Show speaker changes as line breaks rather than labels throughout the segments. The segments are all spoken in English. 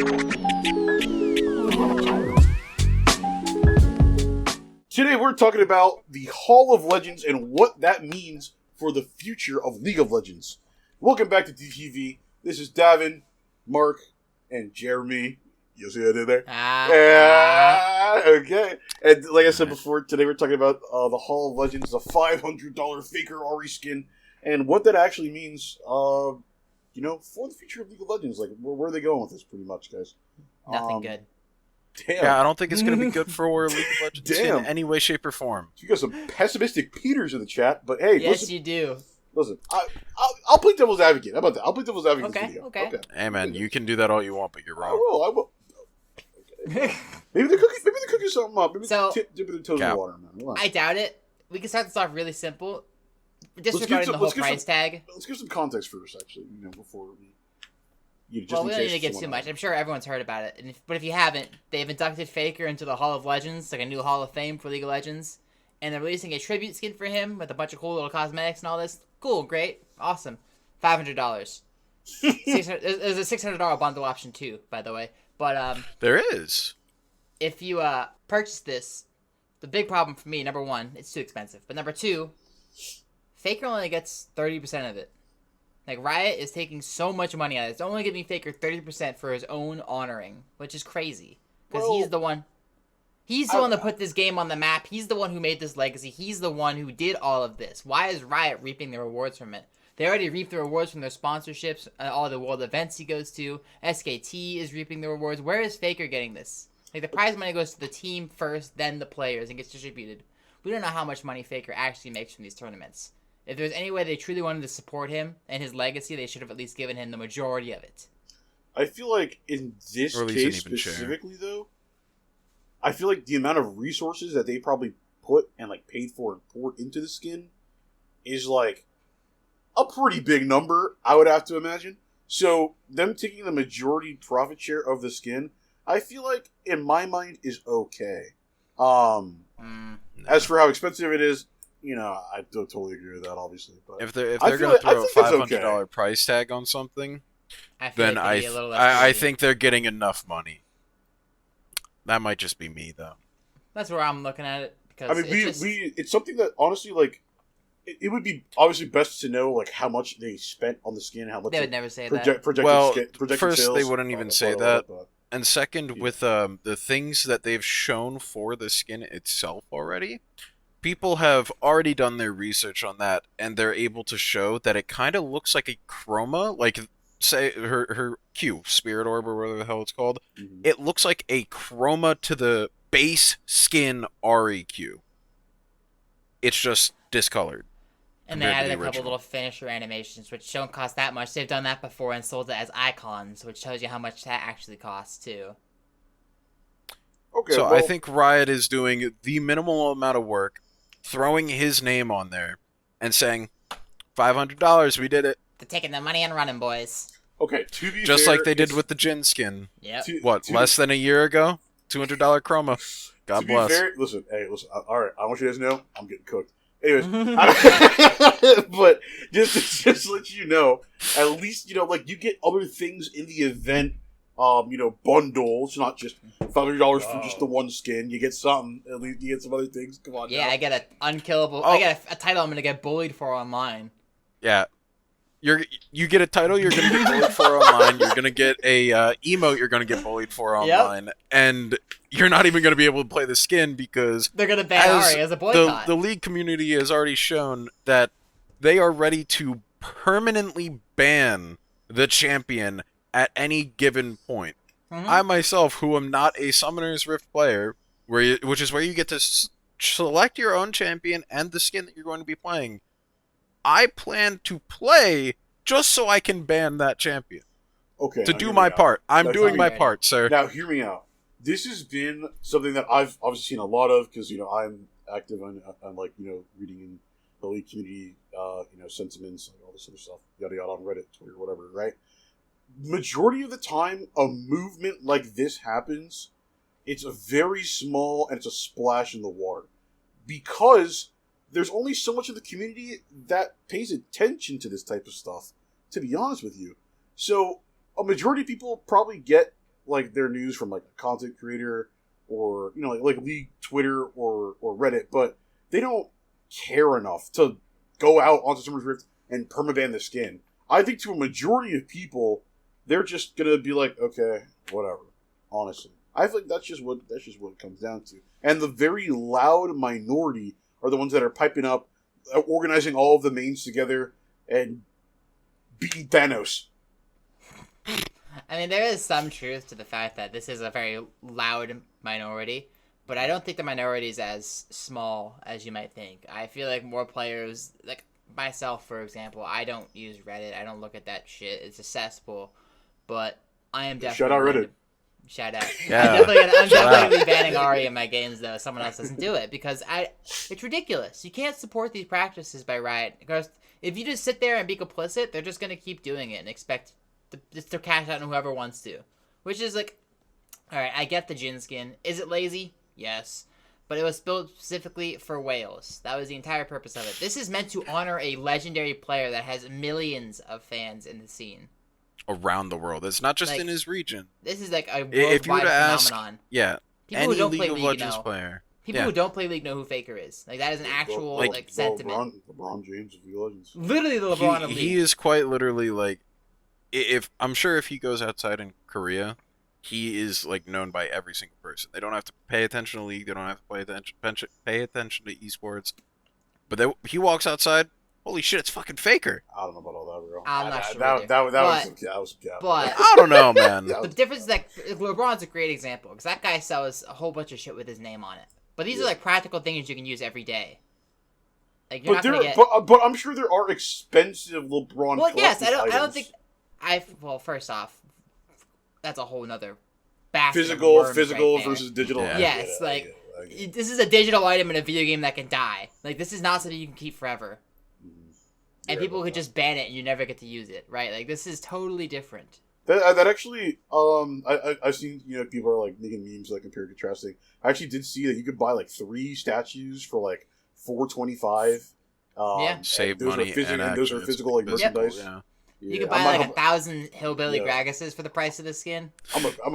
Today we're talking about the Hall of Legends and what that means for the future of League of Legends. Welcome back to DTV. This is Davan, Mark, and Jeremy. You see what I did there? Okay. And like I said before, today we're talking about the Hall of Legends, the $500 Faker Ari skin, and what that actually means, for the future of League of Legends. Like, where are they going with this, pretty much, guys?
Nothing good.
Damn.
Yeah, I don't think it's going to be good for League of Legends in any way, shape, or form.
You got some pessimistic Peters in the chat, but hey,
yes,
listen,
you do.
Listen, I'll play devil's advocate. How about that? I'll play devil's advocate in this video.
Okay.
Hey, man, you can do that all you want, but you're wrong.
I will. Okay. maybe the cookie's something up. Maybe dip the toes in the water, man.
I doubt it. We can start this off really simple. Disregarding the whole price tag.
Let's give some context first, actually, before we...
we don't need to get too much. I'm sure everyone's heard about it. But if you haven't, they've inducted Faker into the Hall of Legends, like a new Hall of Fame for League of Legends. And they're releasing a tribute skin for him with a bunch of cool little cosmetics and all this. Cool, great, awesome. $500. There's a $600 bundle option too, by the way. But
there is.
If you purchase this, the big problem for me, number one, it's too expensive. But number two, Faker only gets 30% of it. Like, Riot is taking so much money out of it. It's only giving Faker 30% for his own honoring, which is crazy. Because he's the one... He's the one that put this game on the map. He's the one who made this legacy. He's the one who did all of this. Why is Riot reaping the rewards from it? They already reap the rewards from their sponsorships, all the world events he goes to. SKT is reaping the rewards. Where is Faker getting this? Like, the prize money goes to the team first, then the players, and gets distributed. We don't know how much money Faker actually makes from these tournaments. If there's any way they truly wanted to support him and his legacy, they should have at least given him the majority of it.
I feel like in this case specifically, though, I feel like the amount of resources that they probably put and paid for and poured into the skin is a pretty big number, I would have to imagine. So them taking the majority profit share of the skin, I feel like in my mind is okay. As for how expensive it is, I don't totally agree with that, obviously. But
if they're going to throw a $500 price tag on something, then I think they're getting enough money. That might just be me, though.
That's where I'm looking at it. Because
it's something that, honestly, it would be obviously best to know, how much they spent on the skin, how much
they would never say
that.
Projected first,
sales,
they wouldn't even say that. And second, with the things that they've shown for the skin itself already, people have already done their research on that, and they're able to show that it kind of looks like a chroma, say her Q, Spirit Orb, or whatever the hell it's called. Mm-hmm. It looks like a chroma to the base skin REQ. It's just discolored.
And they added a couple little finisher animations, which don't cost that much. They've done that before and sold it as icons, which tells you how much that actually costs, too.
Okay,
so I think Riot is doing the minimal amount of work, throwing his name on there, and saying, $500, we did it.
They're taking the money and running, boys.
Okay, to be
just
fair,
like they did with the Jhin skin.
Yep.
Less than a year ago? $200 chroma. God bless.
Be fair, listen. All right, I want you guys to know, I'm getting cooked. Anyways, but just to let you know, at least, you get other things in the event, bundles, not just $500 for just the one skin. You get something, at least you get some other things. Come on.
Yeah,
now.
I get an unkillable, I get a title I'm going to get bullied for online.
Yeah. You get a title you're going to get bullied for online. You're going to get a emote you're going to get bullied for online. Yep. And you're not even going to be able to play the skin because
they're going to ban Ari as a boycott.
The League community has already shown that they are ready to permanently ban the champion at any given point. Mm-hmm. I myself, who am not a Summoner's Rift player, which is where you get to select your own champion and the skin that you're going to be playing, I plan to play just so I can ban that champion.
Okay.
To do my part. I'm doing my part, sir.
Now, hear me out. This has been something that I've obviously seen a lot of because, I'm active on reading in the League community, sentiments, all this other stuff, yada yada, on Reddit, Twitter, whatever, right? Majority of the time, a movement like this happens, it's a very small and it's a splash in the water. Because there's only so much of the community that pays attention to this type of stuff, to be honest with you. So, a majority of people probably get, like their news from like a content creator or like League Twitter or Reddit, but they don't care enough to go out onto Summer's Rift and permaban the skin. I think to a majority of people, they're just gonna be like, okay, whatever. Honestly, I think that's just what it comes down to. And the very loud minority are the ones that are piping up, organizing all of the mains together, and beating Thanos.
I mean, there is some truth to the fact that this is a very loud minority, but I don't think the minority is as small as you might think. I feel like more players, like myself, for example, I don't use Reddit. I don't look at that shit. It's a cesspool. But I am definitely...
Shout out Reddit.
Shout out.
Yeah.
I'm definitely banning Ari in my games, though. Someone else doesn't do it, because it's ridiculous. You can't support these practices by Riot. Because if you just sit there and be complicit, they're just going to keep doing it and expect to cash out on whoever wants to. Which is like... Alright, I get the Jhin skin. Is it lazy? Yes. But it was built specifically for whales. That was the entire purpose of it. This is meant to honor a legendary player that has millions of fans in the scene.
Around the world. It's not just
Like,
in his region.
This is like a
If you were
worldwide
to ask,
phenomenon.
yeah,
People
any
who don't
League
play
of
League
Legends
know.
player.
People
Yeah.
who don't play League know who Faker is. Like, that is an actual like sentiment.
LeBron James of League of Legends.
Literally the LeBron of League.
He is quite literally like, if I'm sure if he goes outside in Korea, he is like known by every single person. They don't have to pay attention to League. They don't have to pay attention to esports. But he walks outside. Holy shit! It's fucking Faker.
I don't know about all that, bro.
I'm not sure
That
either.
was some cap.
But
I don't know, man.
Yeah.
the difference is like LeBron's a great example because that guy sells a whole bunch of shit with his name on it. But these are like practical things you can use every day. Like you're not gonna get.
But I'm sure there are expensive LeBron.
Well, yes, I don't
items.
think Well, first off, that's a whole nother basket of
physical
worms
physical
right there.
versus digital.
Yeah.
Yes, this is a digital item in a video game that can die. Like this is not something you can keep forever. And people could just ban it and you never get to use it, right? Like, this is totally different.
That actually, I've seen, people are, like, making memes, like, comparing and contrasting. I actually did see that you could buy, like, 3 statues for, like, $4.25.
Yeah.
Save money,
and those are physical, like, merchandise.
Yeah.
You could buy, like, 1,000 Hillbilly Graguses for the price of the skin.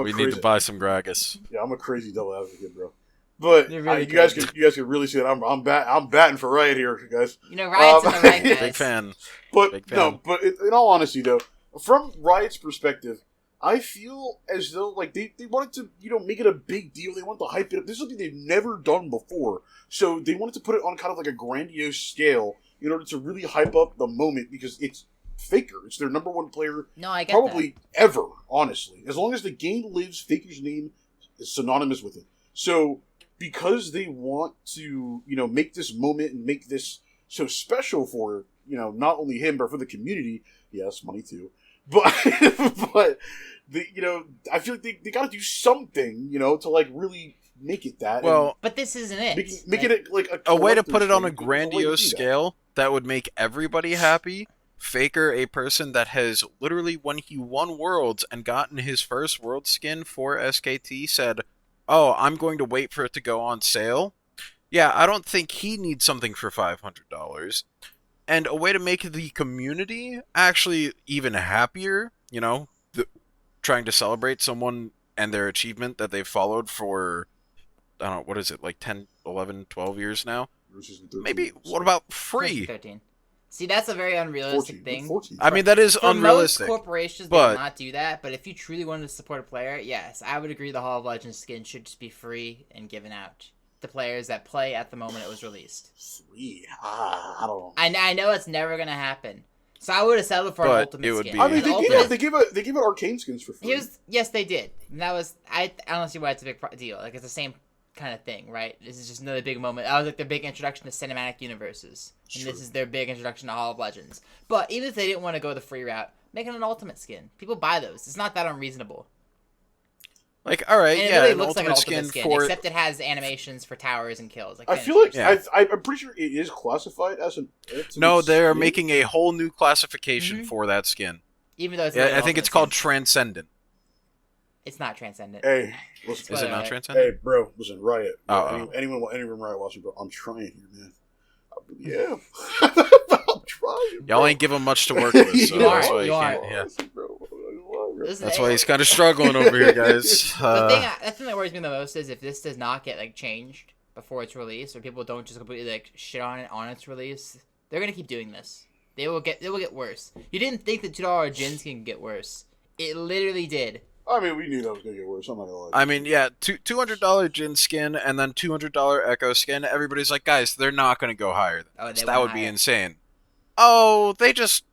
We need to buy some Gragas.
Yeah, I'm a crazy devil advocate, bro. But
really
you guys can really see that I'm batting for Riot here, guys.
Riot's in the right, guys.
Big fan.
But
Big fan.
no, but in all honesty, though, from Riot's perspective, I feel as though like they wanted to make it a big deal. They wanted to hype it up. This is something they've never done before, so they wanted to put it on kind of like a grandiose scale in order to really hype up the moment because it's Faker. It's their number one player,
No, I get
probably ever. Honestly, as long as the game lives, Faker's name is synonymous with it. So. Because they want to, make this moment and make this so special for, not only him, but for the community. Yes, money too. But, I feel like they got to do something, to, like, really make it that.
that. But this isn't it.
Making it, like,
A way to put it on a
thing,
grandiose scale that would make everybody happy. Faker, a person that has literally, when he won Worlds and gotten his first World skin for SKT, said, "Oh, I'm going to wait for it to go on sale." Yeah, I don't think he needs something for $500. And a way to make the community actually even happier, trying to celebrate someone and their achievement that they've followed for, I don't know, what is it, like 10, 11, 12 years now? Maybe, what about free?
13. See, that's a very unrealistic
14,
thing.
14.
I mean, that is
For
unrealistic.
most corporations,
but-
they will not do that. But if you truly wanted to support a player, yes, I would agree the Hall of Legends skin should just be free and given out to players that play at the moment it was released.
Free? I don't know.
I know it's never gonna happen. So I would have settled for an
But
ultimate
it would
skin.
be-
I mean,
Ultimate-
they gave it arcane skins for free.
Yes, they did. And that was I don't see why it's a big deal. Like it's the same kind of thing, right? This is just another big moment. That was like their big introduction to cinematic universes, and this is their big introduction to Hall of Legends. But even if they didn't want to go the free route, make it an ultimate skin. People buy those. It's not that unreasonable.
Like, all right,
And it
yeah,
really
an
looks like an
ultimate
ultimate skin,
for
except it has animations for towers and kills. Like
I feel like
finishers.
I'm pretty sure it is classified as an.
No, they're
skin.
making a whole new classification for that skin.
Even though it's
Yeah,
not an
I think it's
ultimate
called
skin.
Transcendent.
It's not transcendent.
Hey, listen,
Is it not
Hey,
Transcendent?
hey, bro, listen, Riot.
Oh.
Anyone Riot watching, bro? I'm trying here, man. I really am. I'm trying.
Y'all ain't giving much to work with, so
You
that's
are,
why
you
you
are.
can't. Yeah.
Listen, bro.
That's why he's kind of struggling over here, guys.
The thing that worries me the most is if this does not get like changed before it's released, or people don't just completely like shit on it on its release, they're gonna keep doing this. They will get worse. You didn't think the $2 gin skin could get worse. It literally did.
I mean, we knew that was gonna get worse. I'm not gonna lie.
I mean, yeah, $200 gin skin and then $200 Echo skin. Everybody's like, guys, they're not gonna go higher than this. That would be insane. Oh, they just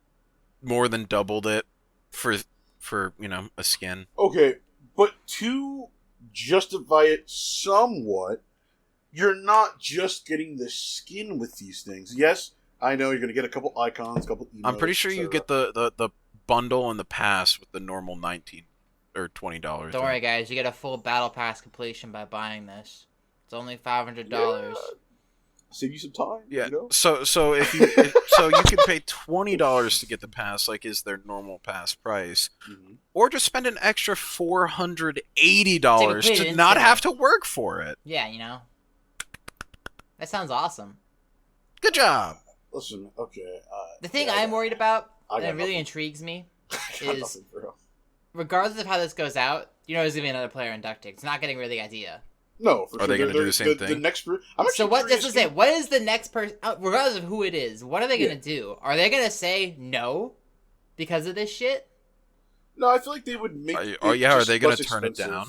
more than doubled it for a skin.
Okay, but to justify it somewhat, you're not just getting the skin with these things. Yes, I know you're gonna get a couple icons, a couple emotes,
I'm pretty sure you get the bundle and the pass with the normal $19 or $20.
Don't worry, guys. You get a full battle pass completion by buying this. It's only $500.
Yeah. Save you some time.
Yeah.
You know?
So if you so you can pay $20 to get the pass, like is their normal pass price, or just spend an extra $480 to not have to work for it.
Yeah, that sounds awesome.
Good job.
Listen, okay.
The thing I'm worried about, and it really intrigues me, is regardless of how this goes out, there's gonna be another player inducted. It's not getting rid of the idea.
No, for
Are they going to do the same thing?
The next person.
So what? This is it. What is the next person? Regardless of who it is, what are they going to do? Are they going to say no because of this shit?
No, I feel like they would make.
Are they going to turn it down?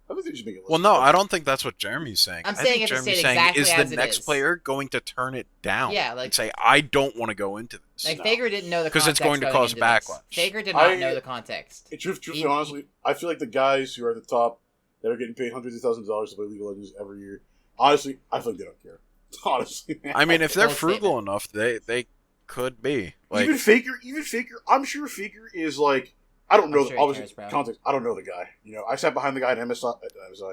I think they should make it less.
Well, no, I don't think that's what Jeremy's saying.
I'm saying
Jeremy's
saying exactly
is
as
the
it
next
is.
player going to turn it down?
Yeah,
and say I don't want to go into this.
Like Faker didn't know the context
because it's going to cause backlash.
Faker did not know the context.
Truthfully, honestly, I feel like the guys who are at the top that are getting paid hundreds of thousands of dollars to play League of Legends every year. Honestly, I feel like they don't care. Honestly,
I mean, if they're frugal enough, they could be. Like,
even Faker. I'm sure Faker is like. I don't know. Obviously, context. I don't know the guy. I sat behind the guy at MSI.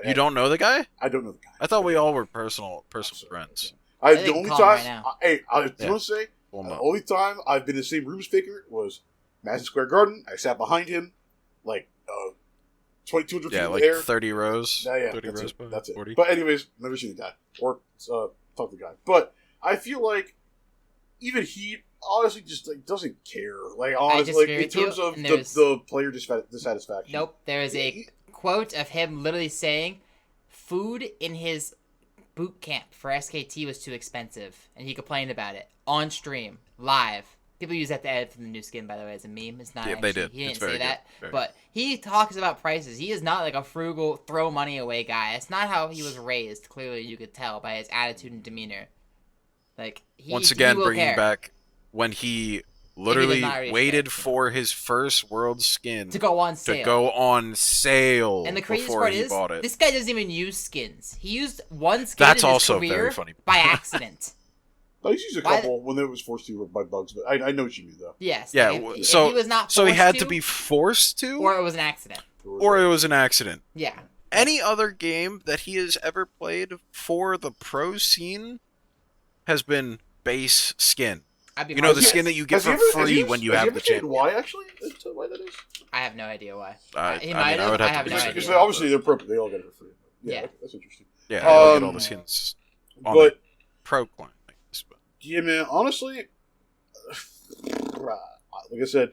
You don't know the guy?
I don't know the guy.
I thought we all were personal friends.
The only time. I was going to say the only time I've been in the same room as Faker was Madison Square Garden. I sat behind him, like 200 feet in the air.
30 rows.
Yeah,
30 rows.
That's it.
40.
But anyways, never seen the guy or talk to the guy. But I feel like even he honestly just doesn't care. Like honestly, in terms of the player dissatisfaction.
Nope. There is a quote of him literally saying, "Food in his boot camp for SKT was too expensive," and he complained about it on stream, live. People use that to edit from the new skin, by the way, as a meme. It's not.
Yeah, they did.
He didn't say that, but he talks about prices. He is not like a frugal, throw money away guy. It's not how he was raised. Clearly, you could tell by his attitude and demeanor. Like
once again, bringing back when he literally waited for his first world skin
to go on sale.
And
the craziest part is, this guy doesn't even use skins. He used one skin
That's
in his
also
career
very funny.
by accident.
I used a couple when it was forced to by bugs, but I know what you mean though.
Yes.
Yeah.
If he was not
so he had to be forced to,
or it was an accident. Yeah.
Any other game that he has ever played for the pro scene has been base skin. The skin that you get for free when you have the chance.
Why actually? Why that is?
I have no idea why.
He might have. I have
no idea.
Because obviously they're appropriate. They all get it for free. Yeah. That's interesting.
Yeah, they all get all the skins on the pro client.
Yeah, man. Honestly, like I said,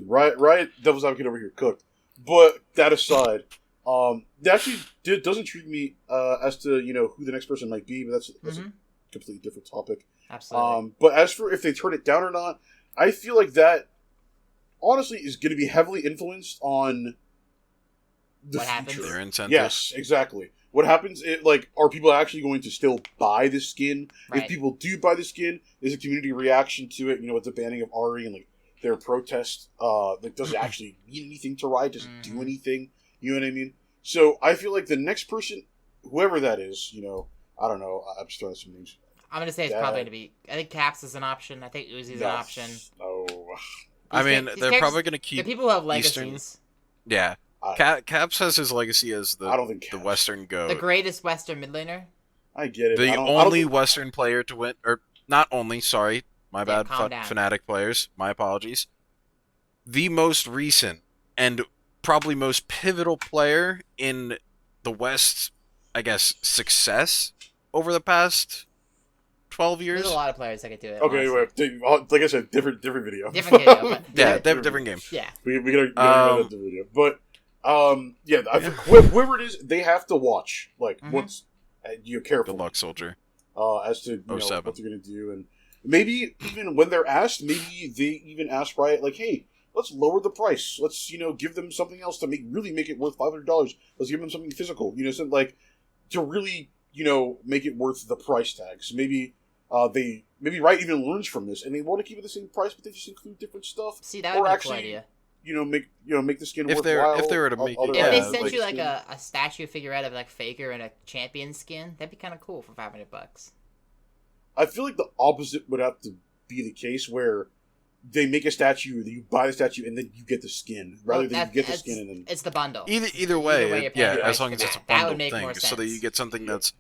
Riot Devil's Advocate over here cooked. But that aside, that actually does intrigue me as to who the next person might be. But that's a completely different topic.
Absolutely.
But as for if they turn it down or not, I feel like that honestly is going to be heavily influenced on the future.
Their incentives.
Yes, exactly. What happens? Are people actually going to still buy the skin?
Right.
If people do buy the skin, is a community reaction to it? With the banning of Ari and their protest, does it actually mean anything to Riot? Does it do anything? You know what I mean? So I feel like the next person, whoever that is, I don't know. I'm just throwing some names.
I'm gonna say it's probably going to be. I think Caps is an option. I think Uzi's an option.
Oh.
I mean, they're probably going to keep.
The people who have legacies.
Eastern. Yeah. Caps has his legacy as the Western GOAT.
The greatest Western mid laner.
I get it.
The only Western player to win, or not only, sorry, my bad, Fnatic players, my apologies. The most recent and probably most pivotal player in the West's, I guess, success over the past 12 years.
There's a lot of players that could do it.
Okay,
honestly.
wait, like I said, different video.
Different video, but
Yeah, different game.
yeah.
We gotta that different video, but I think whoever it is, they have to watch once you're careful.
Good luck, soldier.
As to what
07.
they're gonna do, and maybe even when they're asked, maybe they even ask Riot like, "Hey, let's lower the price. Let's give them something else to make it worth $500. Let's give them something physical. Something like to really make it worth the price tag. So maybe Riot even learns from this, and they want to keep it the same price, but they just include different stuff.
See, that would be a cool idea.
Make the skin
If
worthwhile.
they were to make it,
If they
yeah,
sent you a statue figurette of Faker and a champion skin, that'd be kind of cool for $500.
I feel like the opposite would have to be the case, where they make a statue, you buy the statue, and then you get the skin, rather than you get the skin and then
it's the bundle.
Either way,
yeah,
as long as it's a bundle thing, so that you get something that's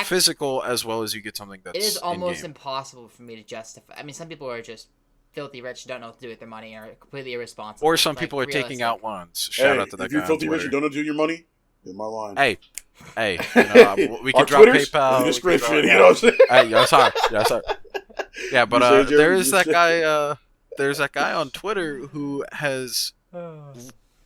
physical as well as you get something that's
it is almost
in-game.
impossible for me to justify. I mean, some people are just filthy rich, don't know what to do with their money, or completely irresponsible.
Or some people are taking out loans. Shout out to that guy.
If you're filthy
on
rich and don't know what to do with your money, in my line.
Hey, we can drop PayPal.
In the description, you know what I'm saying?
Hey, yo, sorry. Yeah, but there is that guy. There's that guy on Twitter who has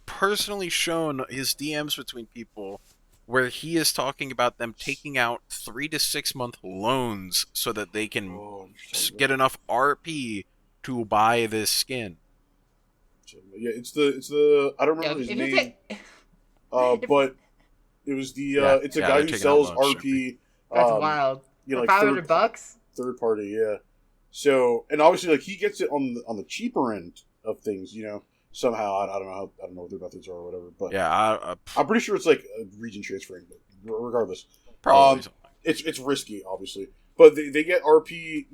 personally shown his DMs between people where he is talking about them taking out 3 to 6 month loans so that they can get enough RP to buy this skin.
Yeah, it's the I don't remember his name. But it was the it's a guy who sells RP.
That's wild. For $500.
Third party, yeah. So, and obviously, he gets it on the cheaper end of things, somehow. I don't know what their methods are or whatever, but
yeah,
I'm pretty sure it's like a region transferring. But regardless,
probably
it's risky, obviously, but they get RP,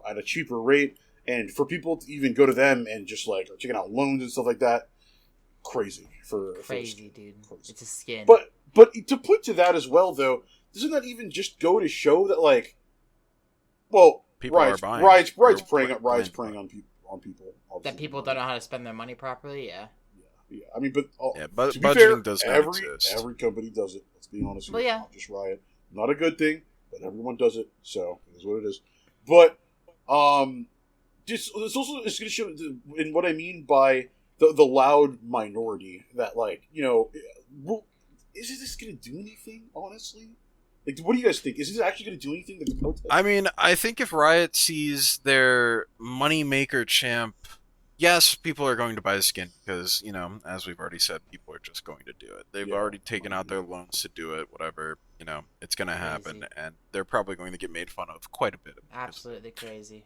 at a cheaper rate, and for people to even go to them and just are checking out loans and stuff like that, crazy, dude.
Crazy. It's a skin.
But to point to that as well, though, doesn't that even just go to show that
people are buying.
Riot's preying on people.
That people don't know how to spend their money properly. Yeah.
I mean, but to be
budgeting
fair,
does exist.
Every company does it. Let's be honest.
Well, yeah.
Not just Riot. Not a good thing, but everyone does it. So it is what it is. But it's going to show in what I mean by the loud minority that is this going to do anything? Honestly. What do you guys think? Is this actually going to do anything to the protest?
I mean, I think if Riot sees their moneymaker champ, yes, people are going to buy the skin because, as we've already said, people are just going to do it. They've already taken out their loans to do it, whatever, it's going to happen, and they're probably going to get made fun of quite a bit.
Absolutely crazy.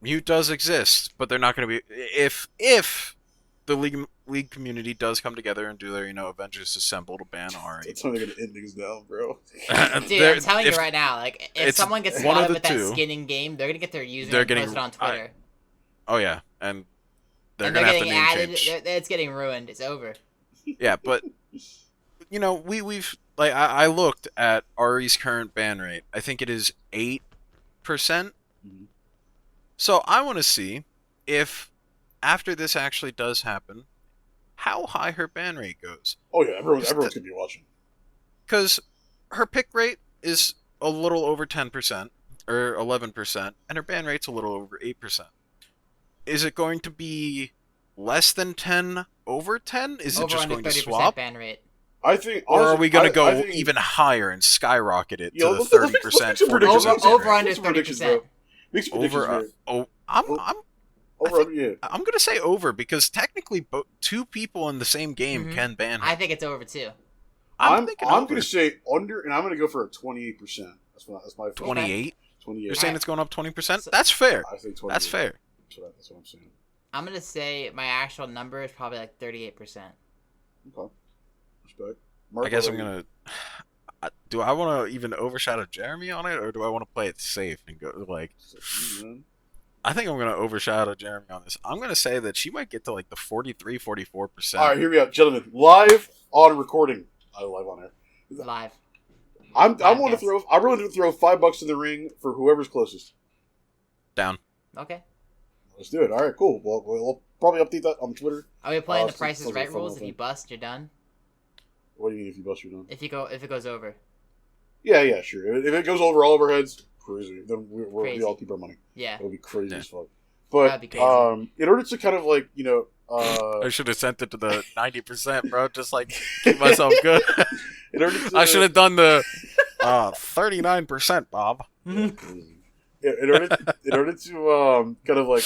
Mute
does exist, but they're not going to be... If the league community does come together and do their, Avengers Assemble to ban Ari.
That's how they're gonna end things down, bro.
Dude, I'm telling you right now, if someone gets spotted with that skin in game, they're gonna get their username posted on Twitter.
Oh yeah, and they're gonna have to name change.
It's getting ruined. It's over.
Yeah, but we've I looked at Ari's current ban rate. I think it is 8%.
Mm-hmm.
So I want to see if, after this actually does happen, how high her ban rate goes.
Oh yeah, everyone's going to be watching.
Because her pick rate is a little over 10%, or 11%, and her ban rate's a little over 8%. Is it going to be less than 10 over 10? Is it just going to swap?
Ban rate.
I think,
or are we going to go even higher and skyrocket it to the 30%?
Over under 30%.
I'm gonna say over because technically two people in the same game can ban her.
I think it's over too.
I'm gonna say under, and I'm gonna go for a 28%. That's my
28.
28.
You're saying it's going up 20%? That's fair.
I think 28.
That's fair.
That's what I'm saying.
I'm gonna say my actual number is probably 38%.
Okay. Respect.
I guess I'm gonna. Do I want to even overshadow Jeremy on it, or do I want to play it safe and go I think I'm going to overshadow Jeremy on this. I'm going to say that she might get to the 43, 44%.
All right, here we go, gentlemen. Live on recording. Live on air.
Live.
I'm willing to throw $5 in the ring for whoever's closest.
Down.
Okay.
Let's do it. All right, cool. Well, we'll probably update that on Twitter.
Are we playing the Price is Right rules? If you bust, you're done.
What do you mean if you bust, you're done?
If it goes over.
Yeah, sure. If it goes over all of our heads, crazy. Then we
Crazy.
all keep our money.
Yeah.
It'll be crazy
Yeah.
as fuck. But
That'd be crazy.
in order to kind of like
I should have sent it to the 90%, bro. Just like keep myself good.
in order to,
I should have done the 39%, Bob.
Yeah, crazy. In order to kind of like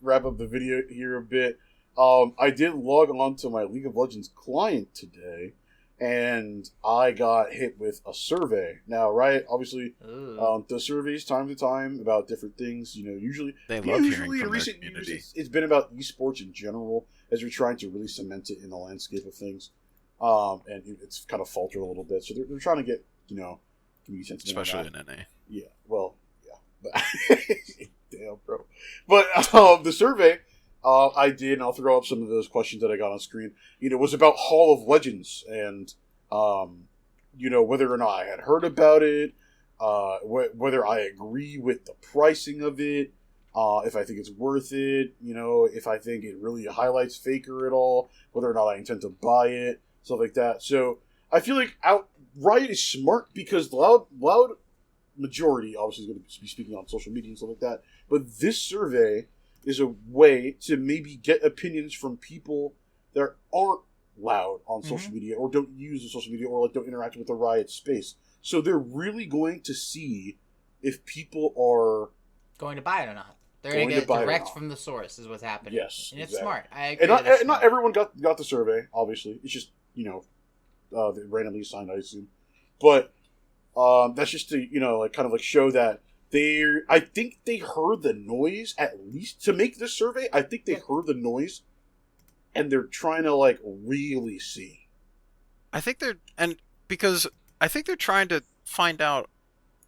wrap up the video here a bit, I did log on to my League of Legends client today, and I got hit with a survey. Now, Riot obviously does surveys time to time about different things. Usually
They love hearing
in
from their
recent
community.
years, it's been about esports in general, as we're trying to really cement it in the landscape of things. And it's kind of faltered a little bit, so they're trying to get community sentiment,
Especially in NA.
Yeah, well, yeah, but damn, bro. But the survey I did, and I'll throw up some of those questions that I got on screen. Was about Hall of Legends, and whether or not I had heard about it, whether I agree with the pricing of it, if I think it's worth it, if I think it really highlights Faker at all, whether or not I intend to buy it, stuff like that. So I feel like Riot is smart because the loud majority obviously is going to be speaking on social media and stuff like that. But this survey is a way to maybe get opinions from people that aren't loud on social media or don't use the social media or don't interact with the Riot space. So they're really going to see if people are
going to buy it or not. They're going to get direct from the source is what's happening.
Yes,
and it's
exactly.
smart. I agree.
And not everyone got the survey. Obviously, it's just they randomly assigned, I assume. But that's just to show that I think they heard the noise at least to make this survey. I think they heard the noise, and they're trying to really see.
I think they're trying to find out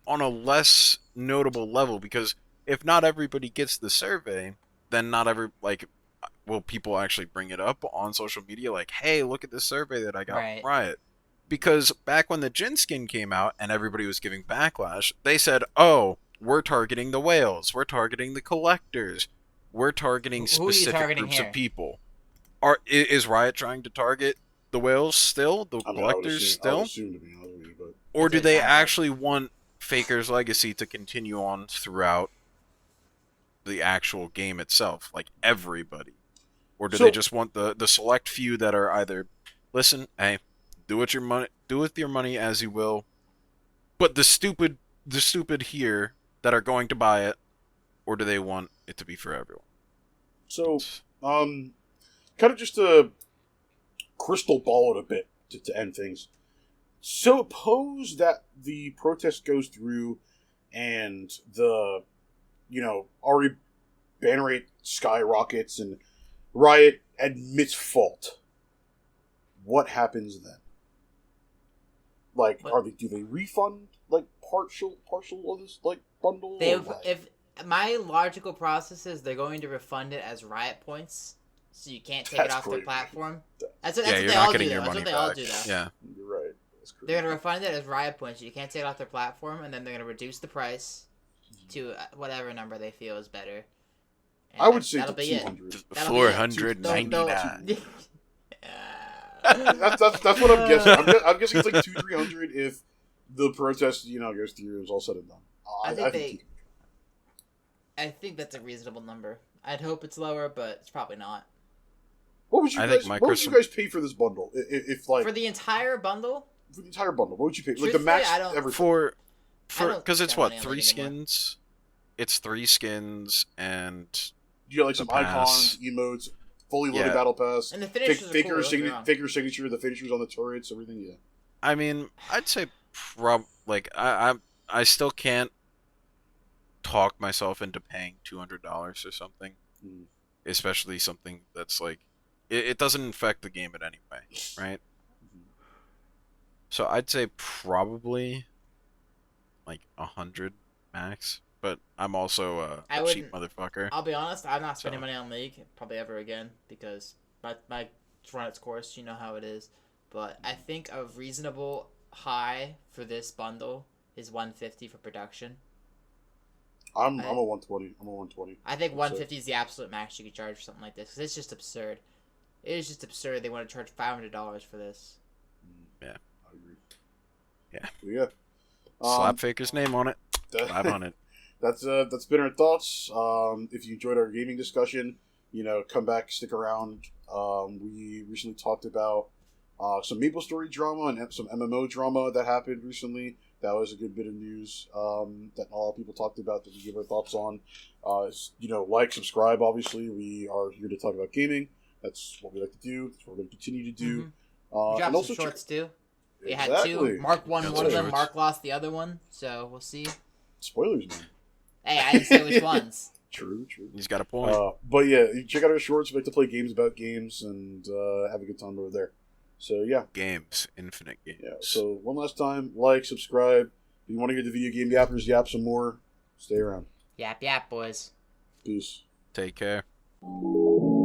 on a less notable level, because if not everybody gets the survey, then will people actually bring it up on social media? Like, hey, look at this survey that I got from Riot. Because back when the Jhin skin came out and everybody was giving backlash, they said, oh, we're targeting the whales, we're targeting the collectors, we're targeting specific groups of people. Is Riot trying to target the whales still? The collectors still?
I would assume, to be honest with you, but
or do they actually want Faker's legacy to continue on throughout the actual game itself, like everybody? Or do they just want the select few that are either, listen, hey, do with your money as you will, but the stupid here that are going to buy it, or do they want it to be for everyone?
So, kind of just to crystal ball it a bit to end things. Suppose that the protest goes through and the, already ban rate skyrockets and Riot admits fault. What happens then? Do they refund partial of this bundle?
If my logical process is they're going to refund it as Riot points, so you can't take it off their platform. That's what they all do. That's what they all do.
Yeah,
you're right.
They're going to refund it as Riot points, so you can't take it off their platform, and then they're going to reduce the price to whatever number they feel is better. And
I would say
that'll
to
be
200.
499.
That's what I'm guessing. I'm guessing it's 200-300 if the protest goes through and is all said and done.
I think that's a reasonable number. I'd hope it's lower, but it's probably not.
What would you guys pay for this bundle? If
for the entire bundle?
For the entire bundle, what would you pay? The max ever
for because it's what, 3 skins? It's 3 skins and
you get some icons, emotes, fully loaded battle pass,
and the finishers
Faker signature, the finishers on the turrets, everything. Yeah.
I mean, I'd say I still can't talk myself into paying $200 or something, especially something that's it doesn't affect the game in any way, right? So I'd say probably 100 max. But I'm also a cheap motherfucker.
I'll be honest, I'm not spending money on League probably ever again because my run its course. You know how it is. But I think a reasonable high for this bundle is 150 for production.
I'm a 120. I'm a 120.
I think 150 is the absolute max you could charge for something like this because it's just absurd. It is just absurd. They want to charge $500 for this.
Yeah,
I agree. Yeah.
Slap Faker's name on it. 500.
That's been our thoughts. If you enjoyed our gaming discussion, come back, stick around. We recently talked about some MapleStory drama and some MMO drama that happened recently. That was a good bit of news that a lot of people talked about that we give our thoughts on. Like, subscribe, obviously. We are here to talk about gaming. That's what we like to do. That's what we're going to continue to do.
We dropped some shorts, too. We had two. Mark won one of them. Mark lost the other one. So, we'll see.
Spoilers, man.
Hey, I didn't say which ones.
True.
He's got a point.
But yeah, you check out our shorts. We like to play games about games and have a good time over there. So yeah.
Games. Infinite games.
Yeah. So one last time, like, subscribe. If you want to hear the video game yappers yap some more, stay around.
Yap, boys.
Peace.
Take care.
Ooh,